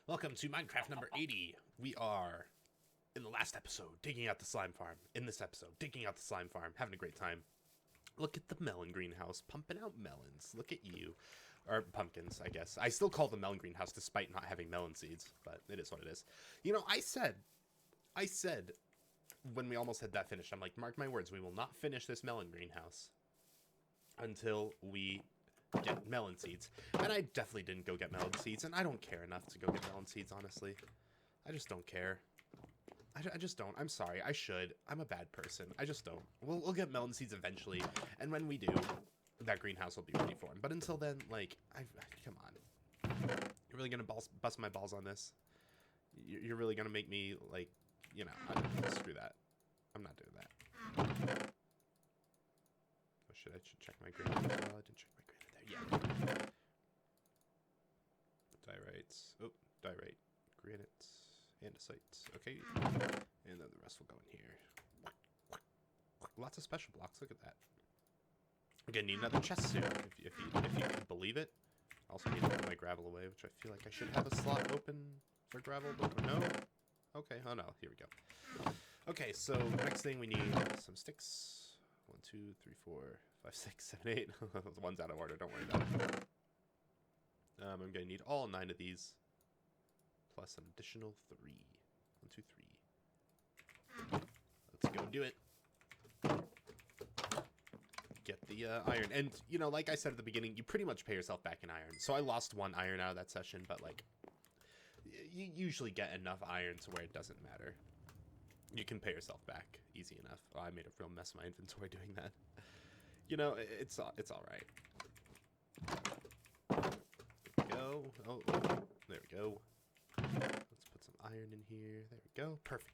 Welcome to Minecraft number 80. We are, in the last episode, digging out the slime farm. In this episode, digging out the slime farm, having a great time. Look at the melon greenhouse, pumping out melons. Look at you. Or pumpkins, I guess. I still call the melon greenhouse despite not having melon seeds, but it is what it is. You know, I said, when we almost had that finished, I'm like, mark my words, we will not finish this melon greenhouse until we get melon seeds. And I definitely didn't go get melon seeds, and I don't care enough to go get melon seeds, honestly. I just don't care. I just don't. I'm sorry. I should. I'm a bad person. I just don't. We'll get melon seeds eventually, and when we do, that greenhouse will be ready for them. But until then, like, come on. You're really gonna bust my balls on this? You're really gonna make me, like, you know, screw that. I'm not doing that. Oh shit, I should check my granite. Oh, I didn't check my granite there. Yeah. Diorites. Oh, diorite. Granite. Andesite. Okay. And then the rest will go in here. Lots of special blocks. Look at that. I'm gonna need another chest soon, if you can believe it. I also need to put my gravel away, which I feel like I should have a slot open for gravel, but no. Okay, oh no, here we go. Okay, so next thing we need some sticks. 1, 2, 3, 4, 5, 6, 7, 8. The one's out of order, don't worry about it. I'm gonna need all 9 of these, plus an additional 3. 1, 2, 3. Let's go do it. Get the iron. And, you know, like I said at the beginning, you pretty much pay yourself back in iron. So I lost 1 iron out of that session, but, like, you usually get enough iron to where it doesn't matter. You can pay yourself back easy enough. Oh, I made a real mess of my inventory doing that. You know, it's all right. There we go. Oh, there we go. Let's put some iron in here. There we go. Perfect.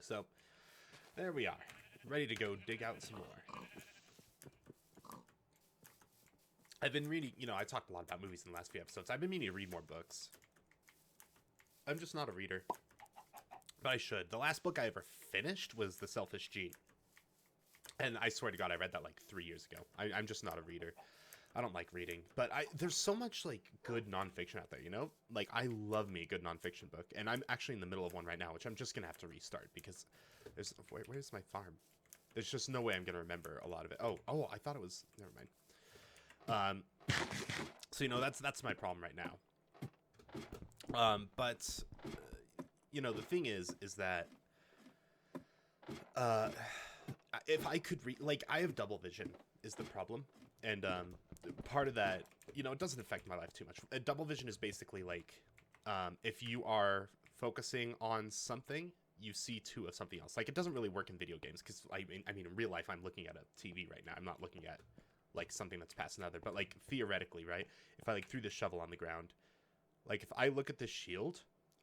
So, there we are. Ready to go dig out some more. I've been reading, you know, I talked a lot about movies in the last few episodes. I've been meaning to read more books. I'm just not a reader. But I should. The last book I ever finished was The Selfish Gene. And I swear to God, I read that like 3 years ago. I'm just not a reader. I don't like reading. But there's so much like good nonfiction out there, you know? Like, I love me a good nonfiction book. And I'm actually in the middle of one right now, which I'm just going to have to restart because there's... Where's my farm? There's just no way I'm going to remember a lot of it. Oh, I thought it was... Never mind. So, you know, that's my problem right now. But, you know, the thing is that, if I could read, like, I have double vision is the problem. And, part of that, you know, it doesn't affect my life too much. Double vision is basically like, if you are focusing on something, you see 2 of something else. Like, it doesn't really work in video games because, I mean, in real life, I'm looking at a TV right now. I'm not looking at, like, something that's past another. But, like, theoretically, right, if I, like, threw this shovel on the ground, like, if I look at this shield,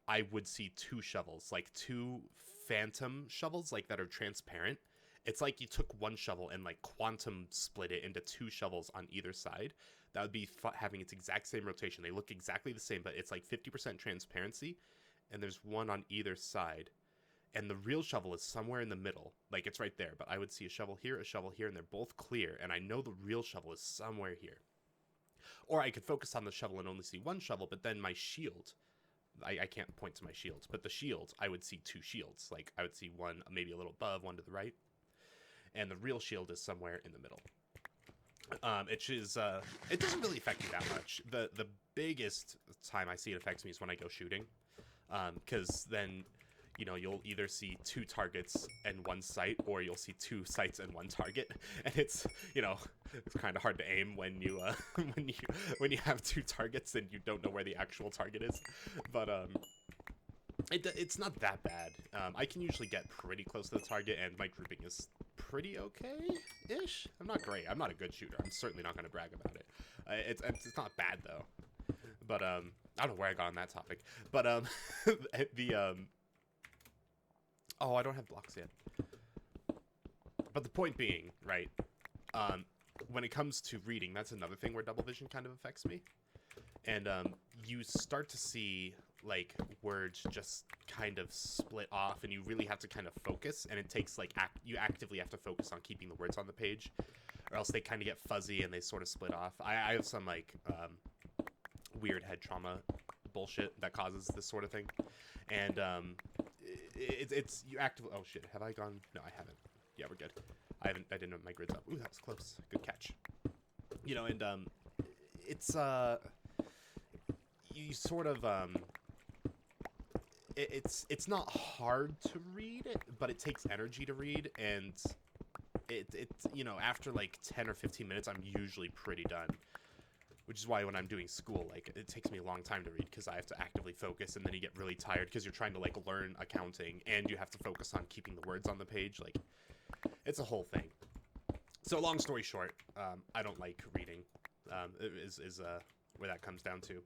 I would see 2 shovels, like 2 phantom shovels, like, that are transparent. It's like you took 1 shovel and, like, quantum split it into 2 shovels on either side. That would be having its exact same rotation. They look exactly the same, but it's like 50% transparency, and there's 1 on either side. And the real shovel is somewhere in the middle. Like, it's right there, but I would see a shovel here, and they're both clear, and I know the real shovel is somewhere here. Or I could focus on the shovel and only see 1 shovel, but then my shield... I can't point to my shield, but the shield, I would see 2 shields. Like, I would see 1 maybe a little above, 1 to the right. And the real shield is somewhere in the middle. It doesn't really affect me that much. The biggest time I see it affects me is when I go shooting. Because then, you know, you'll either see 2 targets and 1 sight, or you'll see 2 sights and 1 target. And it's, you know, it's kind of hard to aim when you when you have 2 targets and you don't know where the actual target is. But it's not that bad. I can usually get pretty close to the target, and my grouping is pretty okay-ish. I'm not great. I'm not a good shooter. I'm certainly not going to brag about it. It's not bad though. But I don't know where I got on that topic. But oh, I don't have blocks yet. But the point being, right, when it comes to reading, that's another thing where double vision kind of affects me. And you start to see, like, words just kind of split off, and you really have to kind of focus, and it takes, like, you actively have to focus on keeping the words on the page, or else they kind of get fuzzy and they sort of split off. I have some, like, weird head trauma bullshit that causes this sort of thing. And it's you actively. Oh shit, have I gone? No, I haven't. Yeah, we're good. I didn't have my grids up. Ooh, that was close. Good catch. You know, and it's you sort of it's not hard to read it, but it takes energy to read, and it you know, after like 10 or 15 minutes, I'm usually pretty done. Which is why when I'm doing school, like, it takes me a long time to read because I have to actively focus, and then you get really tired because you're trying to, like, learn accounting, and you have to focus on keeping the words on the page. Like, it's a whole thing. So, long story short, I don't like reading, is where that comes down to.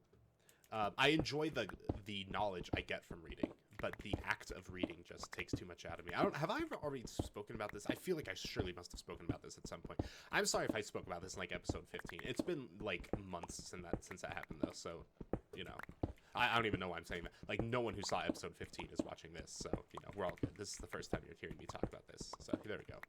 I enjoy the knowledge I get from reading, but the act of reading just takes too much out of me. Have I ever already spoken about this? I feel like I surely must have spoken about this at some point. I'm sorry if I spoke about this in like episode 15. It's been like months since that happened though, so you know. I don't even know why I'm saying that. Like, no one who saw episode 15 is watching this, so you know, we're all good. This is the first time you're hearing me talk about this, so there we go.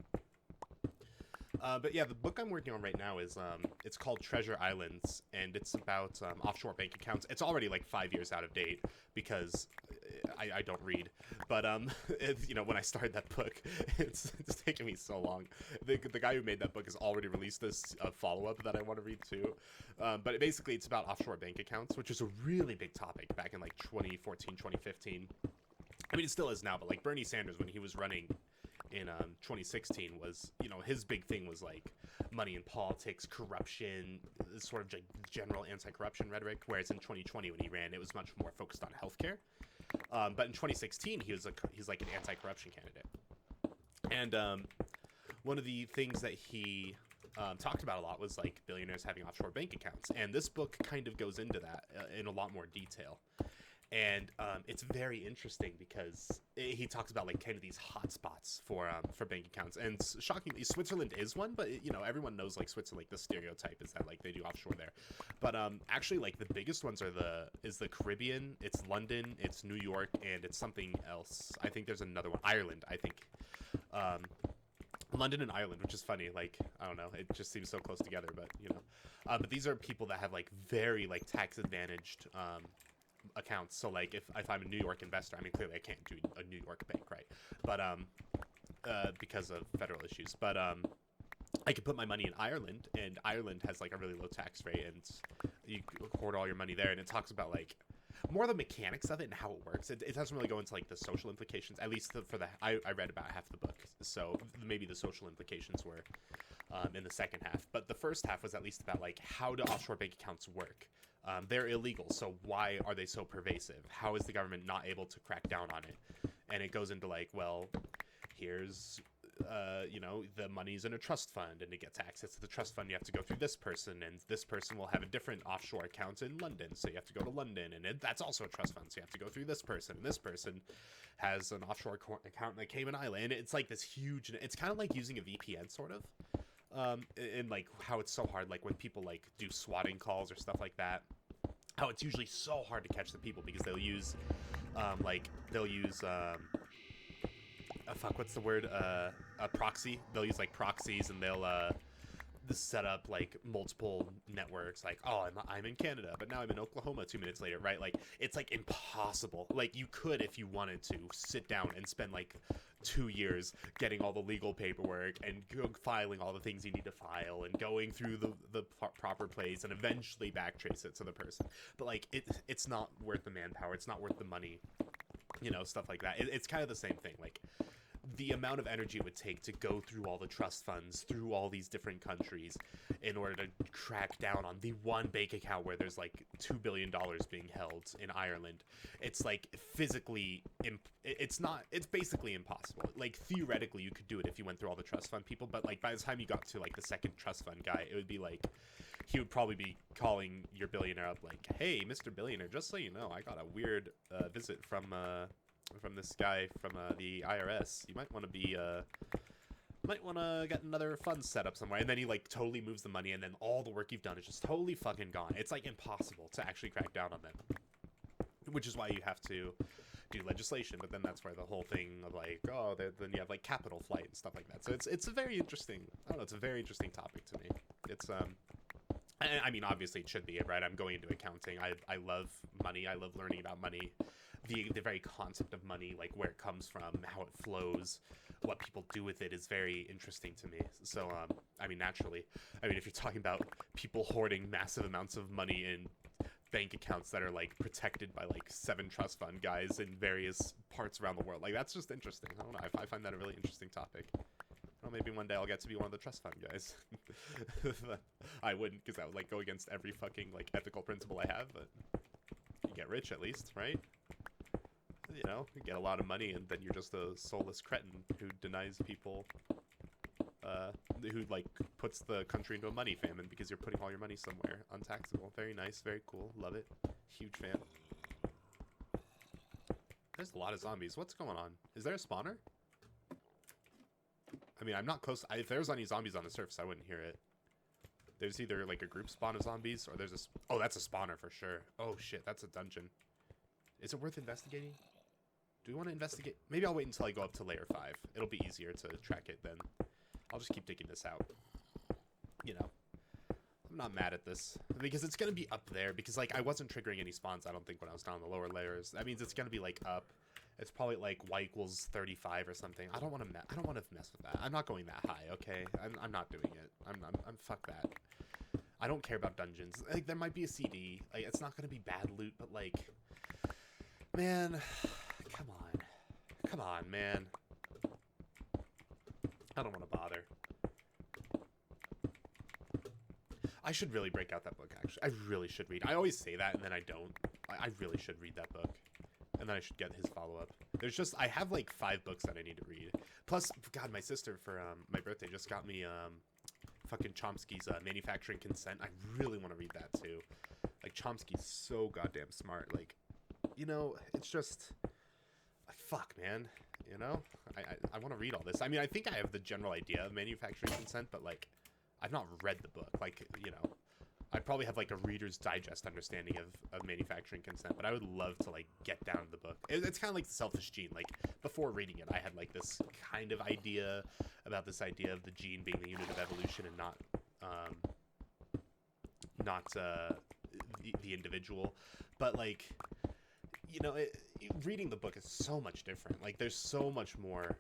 But yeah, the book I'm working on right now is, it's called Treasure Islands, and it's about offshore bank accounts. It's already like 5 years out of date because I don't read. But, you know, when I started that book, it's taken me so long. The guy who made that book has already released this follow-up that I want to read too. But basically, it's about offshore bank accounts, which is a really big topic back in like 2014, 2015. I mean, it still is now, but like Bernie Sanders, when he was running in 2016, was, you know, his big thing was like money in politics, corruption, sort of general anti-corruption rhetoric, whereas in 2020 when he ran, it was much more focused on healthcare. But in 2016 he's like an anti-corruption candidate, and one of the things that he talked about a lot was like billionaires having offshore bank accounts, and this book kind of goes into that in a lot more detail. And it's very interesting because he talks about like kind of these hot spots for bank accounts, and shockingly, Switzerland is one. But you know, everyone knows like Switzerland. Like, the stereotype is that like they do offshore there, but actually like the biggest ones is the Caribbean. It's London, it's New York, and it's something else. I think there's another one, Ireland. I think London and Ireland, which is funny. Like, I don't know, it just seems so close together. But you know, but these are people that have like very like tax advantaged accounts. So like if I'm a New York investor, I mean, clearly I can't do a New York bank, right? But because of federal issues, but I could put my money in Ireland, and Ireland has like a really low tax rate, and you hoard all your money there. And it talks about like more the mechanics of it and how it works. It doesn't really go into like the social implications, at least I read about half the book, so maybe the social implications were in the second half, but the first half was at least about like, how do offshore bank accounts work? They're illegal, so why are they so pervasive? How is the government not able to crack down on it? And it goes into like, well, here's you know, the money's in a trust fund, and to get access to the trust fund you have to go through this person, and this person will have a different offshore account in London, so you have to go to London, and that's also a trust fund, so you have to go through this person, and this person has an offshore account in the Cayman Island. It's like this huge, it's kind of like using a VPN sort of, and like how it's so hard, like when people like do swatting calls or stuff like that, how it's usually so hard to catch the people because they'll use fuck, what's the word? A proxy. They'll use like proxies, and they'll set up like multiple networks. Like, oh, I'm in Canada, but now I'm in Oklahoma 2 minutes later, right? Like, it's like impossible. Like, you could, if you wanted to, sit down and spend like 2 years getting all the legal paperwork and filing all the things you need to file and going through the proper place and eventually backtrace it to the person. But like, it's not worth the manpower. It's not worth the money. You know, stuff like that. It's kind of the same thing. Like, the amount of energy it would take to go through all the trust funds, through all these different countries, in order to crack down on the one bank account where there's like $2 billion being held in Ireland. It's like physically, it's basically impossible. Like, theoretically, you could do it if you went through all the trust fund people, but like by the time you got to like the second trust fund guy, it would be like, he would probably be calling your billionaire up like, hey, Mr. Billionaire, just so you know, I got a weird visit from this guy from the IRS. You might want to get another fund set up somewhere. And then he like totally moves the money, and then all the work you've done is just totally fucking gone. It's like impossible to actually crack down on them, which is why you have to do legislation. But then that's where the whole thing of like, oh, then you have like capital flight and stuff like that. So it's a very interesting, I don't know, it's a very interesting topic to me. It's I mean, obviously it should be, right? I'm going into accounting. I love money. I love learning about money. The very concept of money, like where it comes from, how it flows, what people do with it is very interesting to me. So, I mean, naturally, I mean, if you're talking about people hoarding massive amounts of money in bank accounts that are like protected by like 7 trust fund guys in various parts around the world, like that's just interesting. I don't know. I find that a really interesting topic. Well, maybe one day I'll get to be one of the trust fund guys. I wouldn't, because that would like go against every fucking like ethical principle I have. But you get rich at least, right? You know, you get a lot of money, and then you're just a soulless cretin who denies people, who like puts the country into a money famine because you're putting all your money somewhere untaxable. Very nice, very cool, love it. Huge fan. There's a lot of zombies. What's going on? Is there a spawner? I mean, I'm not close. If there's any zombies on the surface, I wouldn't hear it. There's either like a group spawn of zombies, or there's a... Oh, that's a spawner for sure. Oh shit, that's a dungeon. Is it worth investigating? Do we want to investigate? Maybe I'll wait until I go up to layer 5. It'll be easier to track it then. I'll just keep digging this out. You know, I'm not mad at this because it's going to be up there, because like I wasn't triggering any spawns, I don't think, when I was down in the lower layers. That means it's going to be like up. It's probably like y equals 35 or something. I don't want to mess with that. I'm not going that high, okay? I'm not doing it. I'm fuck that. I don't care about dungeons. Like, there might be a CD. Like, it's not going to be bad loot, but like, man, come on. Come on, man. I don't want to bother. I should really break out that book, actually. I really should read. I always say that, and then I don't. I really should read that book. And then I should get his follow-up. There's just... I have, like, 5 books that I need to read. Plus, God, my sister, for my birthday, just got me fucking Chomsky's Manufacturing Consent. I really want to read that, too. Like, Chomsky's so goddamn smart. Like, you know, it's just... Fuck, man. You know? I want to read all this. I mean, I think I have the general idea of Manufacturing Consent, but, like, I've not read the book. Like, you know... I probably have like a Reader's Digest understanding of Manufacturing Consent, but I would love to like get down to the book. It's kind of like The Selfish Gene. Like, before reading it, I had like this kind of idea about this idea of the gene being the unit of evolution and not the individual. But like, you know, reading the book is so much different. Like, there's so much more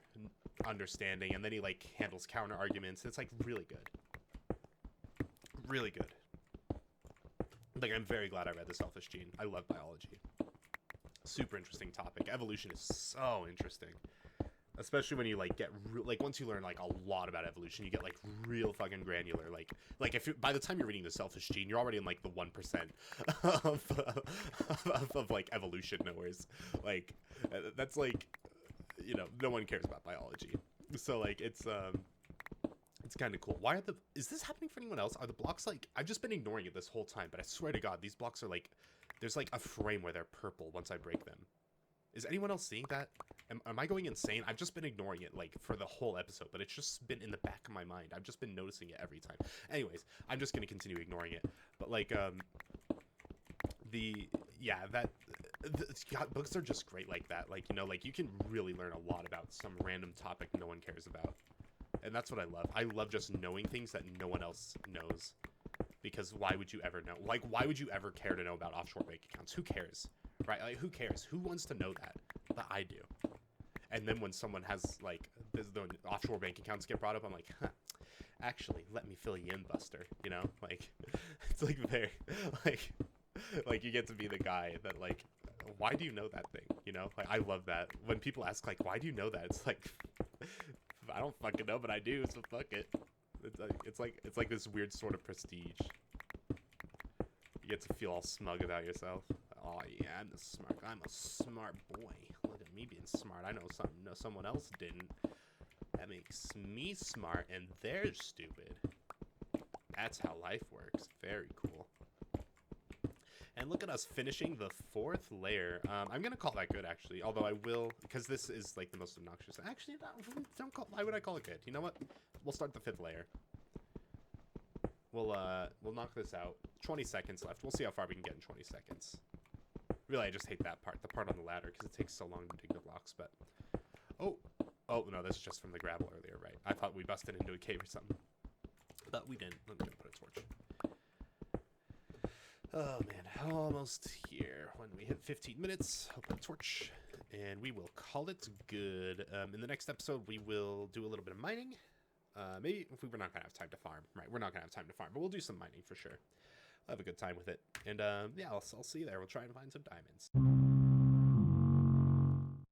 understanding, and then he like handles counter arguments. It's like really good, really good. Like, I'm very glad I read The Selfish Gene. I love biology. Super interesting topic. Evolution is so interesting. Especially when you, like, get... like, once you learn, like, a lot about evolution, you get, like, real fucking granular. Like if you... By the time you're reading The Selfish Gene, you're already in, like, the 1% of like, evolution knowers. Like, that's, like... You know, no one cares about biology. So, like, it's kind of cool. Why are the... Is this happening for anyone else? Are the blocks, like... I've just been ignoring it this whole time, but I swear to God, these blocks are, like... There's, like, a frame where they're purple once I break them. Is anyone else seeing that? Am I going insane? I've just been ignoring it, like, for the whole episode, but it's just been in the back of my mind. I've just been noticing it every time. Anyways, I'm just gonna continue ignoring it. But, like, books are just great like that. Like, you know, like, you can really learn a lot about some random topic no one cares about. And that's what I love. I love just knowing things that no one else knows. Because why would you ever know? Like, why would you ever care to know about offshore bank accounts? Who cares? Right? Like, who cares? Who wants to know that? But I do. And then when someone has, like, the offshore bank accounts get brought up, I'm like, huh, actually, let me fill you in, Buster. You know? Like, it's, like, very, like, you get to be the guy that, like, why do you know that thing? You know? Like, I love that. When people ask, like, why do you know that? It's like... I don't fucking know, but I do, so fuck it. It's like this weird sort of prestige. You get to feel all smug about yourself. Oh yeah, I'm a smart boy. Look at me being smart. I know something someone else didn't. That makes me smart, and they're stupid. That's how life works. Very cool. And look at us finishing the 4th layer. I'm going to call that good, actually. Although I will, because this is, like, the most obnoxious. Actually, don't call... Why would I call it good? You know what? We'll start the 5th layer. We'll knock this out. 20 seconds left. We'll see how far we can get in 20 seconds. Really, I just hate that part. The part on the ladder, because it takes so long to dig the blocks, but... Oh, no, this is just from the gravel earlier, right? I thought we busted into a cave or something. But we didn't. Let me put a torch. Oh man, almost here. When we hit 15 minutes, open a torch, and we will call it good. In the next episode, we will do a little bit of mining. Maybe if we're not gonna have time to farm, right? We're not gonna have time to farm, but we'll do some mining for sure. I'll have a good time with it, and yeah, I'll see you there. We'll try and find some diamonds.